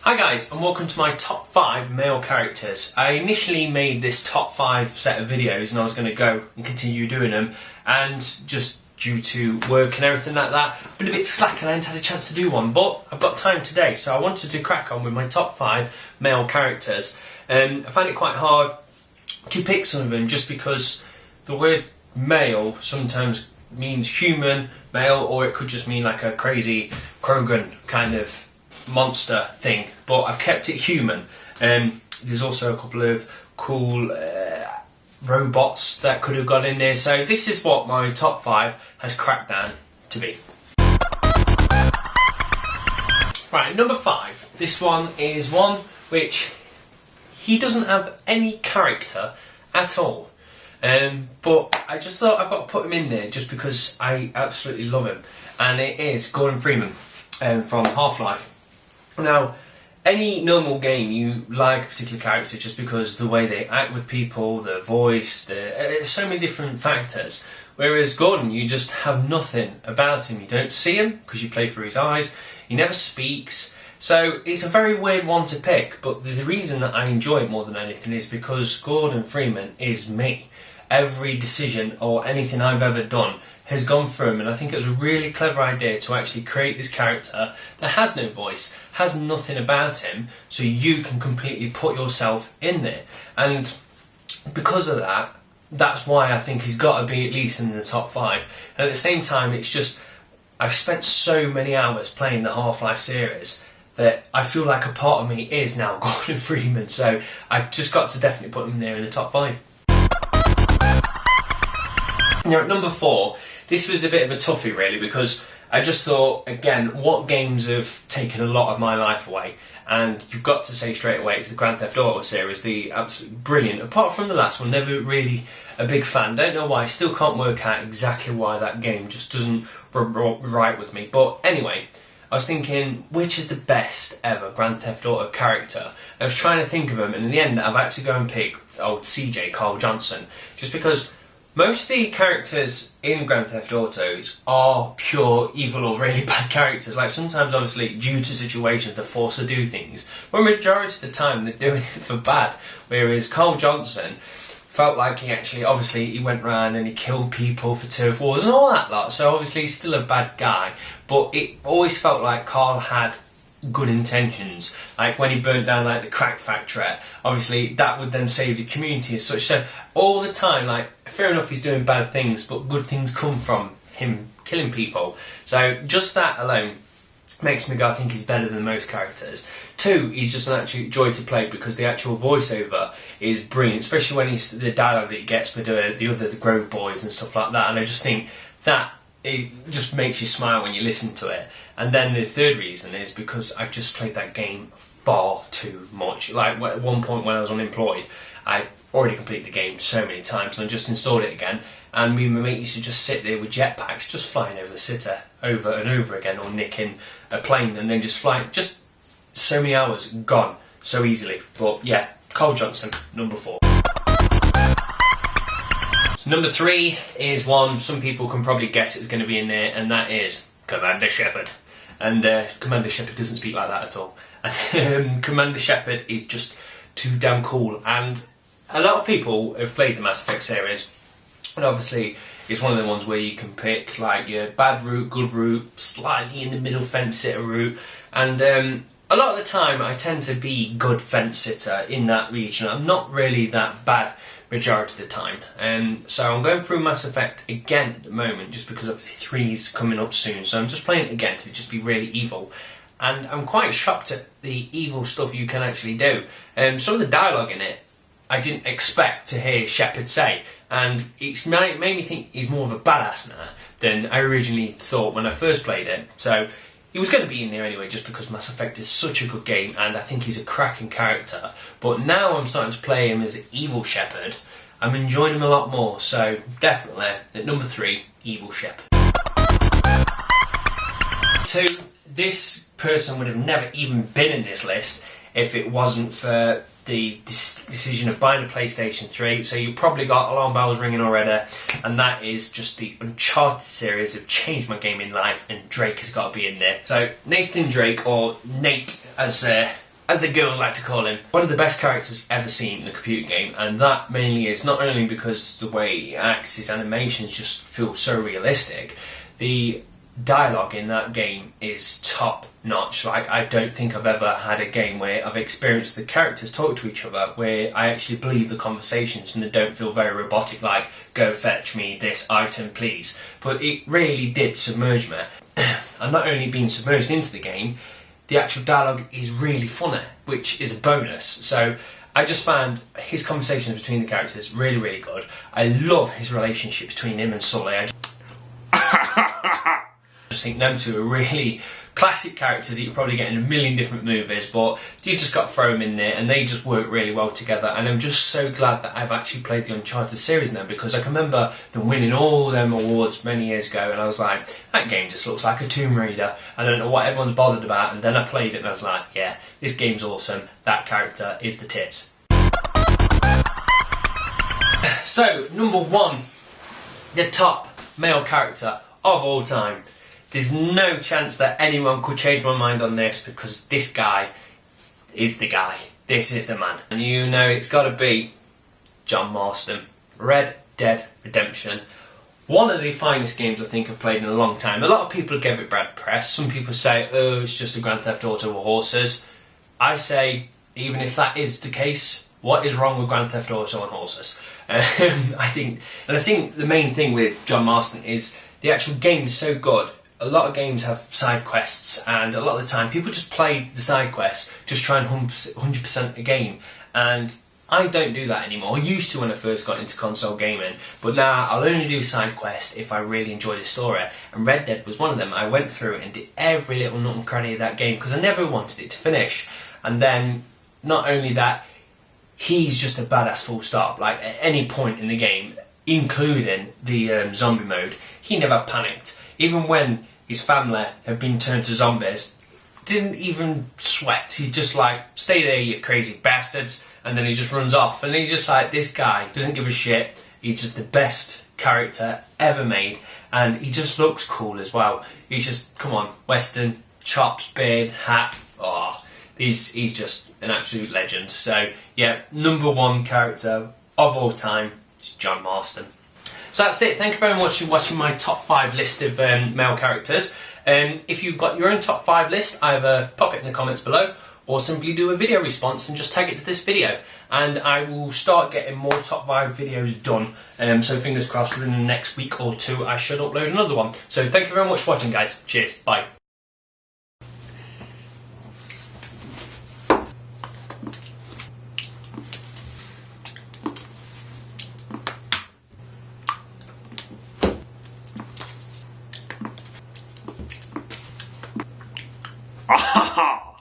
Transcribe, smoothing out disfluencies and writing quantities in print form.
Hi guys, and welcome to my top 5 male characters. I initially made this top 5 set of videos and I was going to go and continue doing them, and just due to work and everything like that, I've been a bit slack and I hadn't had a chance to do one, but I've got time today, so I wanted to crack on with my top 5 male characters. I find it quite hard to pick some of them just because the word male sometimes means human, male, or it could just mean like a crazy Krogan kind of monster thing, but I've kept it human. There's also a couple of cool robots that could have got in there, so this is what my top 5 has cracked down to be. Right, number 5. This one is one which he doesn't have any character at all, but I just thought I've got to put him in there just because I absolutely love him, and it is Gordon Freeman from Half-Life. Now, any normal game you like a particular character just because the way they act with people, their voice, so many different factors. Whereas Gordon, you just have nothing about him. You don't see him because you play through his eyes. He never speaks. So it's a very weird one to pick, but the reason that I enjoy it more than anything is because Gordon Freeman is me. Every decision or anything I've ever done has gone through him, and I think it was a really clever idea to actually create this character that has no voice, has nothing about him, so you can completely put yourself in there. And because of that, that's why I think he's got to be at least in the top 5. And at the same time, it's just, I've spent so many hours playing the Half-Life series that I feel like a part of me is now Gordon Freeman, so I've just got to definitely put him there in the top 5. Now at number 4, this was a bit of a toughie really, because I just thought, again, what games have taken a lot of my life away? And you've got to say straight away it's the Grand Theft Auto series, the absolutely brilliant. Apart from the last one, never really a big fan. Don't know why, still can't work out exactly why that game just doesn't right with me. But anyway, I was thinking, which is the best ever Grand Theft Auto character? I was trying to think of them, and in the end I've had to go and pick old CJ, Carl Johnson, just because most of the characters in Grand Theft Autos are pure evil or really bad characters. Like sometimes, obviously, due to situations, they're forced to do things, but majority of the time they're doing it for bad. Whereas Carl Johnson felt like he actually, obviously, he went around and he killed people for turf wars and all that lot. So obviously, he's still a bad guy, but it always felt like Carl had good intentions. Like when he burnt down like the crack factory, obviously that would then save the community as such. So all the time, like, fair enough, he's doing bad things, but good things come from him killing people. So just that alone makes me go, I think he's better than most characters. 2, he's just an absolute joy to play because the actual voiceover is brilliant, especially when he's the dialogue that he gets with the Grove Boys and stuff like that. And I just think that it just makes you smile when you listen to it. And then the 3rd reason is because I've just played that game far too much. Like at one point when I was unemployed, I already completed the game so many times and I just installed it again, and me and my mate used to just sit there with jetpacks just flying over the city over and over again, or nicking a plane and then just flying. Just so many hours gone so easily. But yeah, Carl Johnson, number 4. So number 3 is one some people can probably guess it's going to be in there, and that is Commander Shepard. And Commander Shepard doesn't speak like that at all. Commander Shepard is just too damn cool, and a lot of people have played the Mass Effect series, and obviously it's one of the ones where you can pick like your bad route, good route, slightly in the middle fence sitter route, and a lot of the time I tend to be good fence sitter in that region. I'm not really that bad majority of the time, so I'm going through Mass Effect again at the moment just because obviously 3's coming up soon, so I'm just playing it again to just be really evil, and I'm quite shocked at the evil stuff you can actually do. Some of the dialogue in it I didn't expect to hear Shepard say, and it's made me think he's more of a badass now than I originally thought when I first played it. So he was going to be in there anyway just because Mass Effect is such a good game and I think he's a cracking character. But now I'm starting to play him as an evil Shepard. I'm enjoying him a lot more, so definitely at number 3, evil Shepard. 2, this person would have never even been in this list if it wasn't for the decision of buying a PlayStation 3, so you probably got alarm bells ringing already, and that is just the Uncharted series have changed my gaming life, and Drake has got to be in there. So Nathan Drake, or Nate as as the girls like to call him. One of the best characters I've ever seen in a computer game, and that mainly is not only because the way he acts, his animations just feel so realistic. The dialogue in that game is top notch. Like, I don't think I've ever had a game where I've experienced the characters talk to each other where I actually believe the conversations and they don't feel very robotic, like, go fetch me this item please. But it really did submerge me. And not only being submerged into the game, the actual dialogue is really funny, which is a bonus. So I just found his conversations between the characters really, really good. I love his relationship between him and Sully. I just think them two are really classic characters that you probably get in a million different movies, but you just got to throw them in there and they just work really well together. And I'm just so glad that I've actually played the Uncharted series now, because I can remember them winning all them awards many years ago and I was like, that game just looks like a Tomb Raider. I don't know what everyone's bothered about, and then I played it and I was like, yeah, this game's awesome, that character is the tits. So, number one, the top male character of all time. There's no chance that anyone could change my mind on this, because this guy is the guy. This is the man. And you know it's got to be John Marston. Red Dead Redemption. One of the finest games I think I've played in a long time. A lot of people give it bad press. Some people say, oh, it's just a Grand Theft Auto with horses. I say, even if that is the case, what is wrong with Grand Theft Auto and horses? I think the main thing with John Marston is the actual game is so good. A lot of games have side quests, and a lot of the time people just play the side quests, just try and 100% a game. And I don't do that anymore. I used to when I first got into console gaming, but now I'll only do side quests if I really enjoy the story. And Red Dead was one of them. I went through and did every little nut and cranny of that game because I never wanted it to finish. And then, not only that, he's just a badass full stop. Like, at any point in the game, including the zombie mode, he never panicked. Even when his family have been turned to zombies, didn't even sweat. He's just like, stay there you crazy bastards, and then he just runs off. And he's just like, this guy doesn't give a shit. He's just the best character ever made, and he just looks cool as well. He's just, come on, Western, chops, beard, hat, oh, he's just an absolute legend. So yeah, number one character of all time is John Marston. So that's it. Thank you very much for watching my top 5 list of male characters. If you've got your own top 5 list, either pop it in the comments below or simply do a video response and just tag it to this video. And I will start getting more top 5 videos done. So fingers crossed within the next week or two I should upload another one. So thank you very much for watching, guys. Cheers. Bye. Ah ha ha!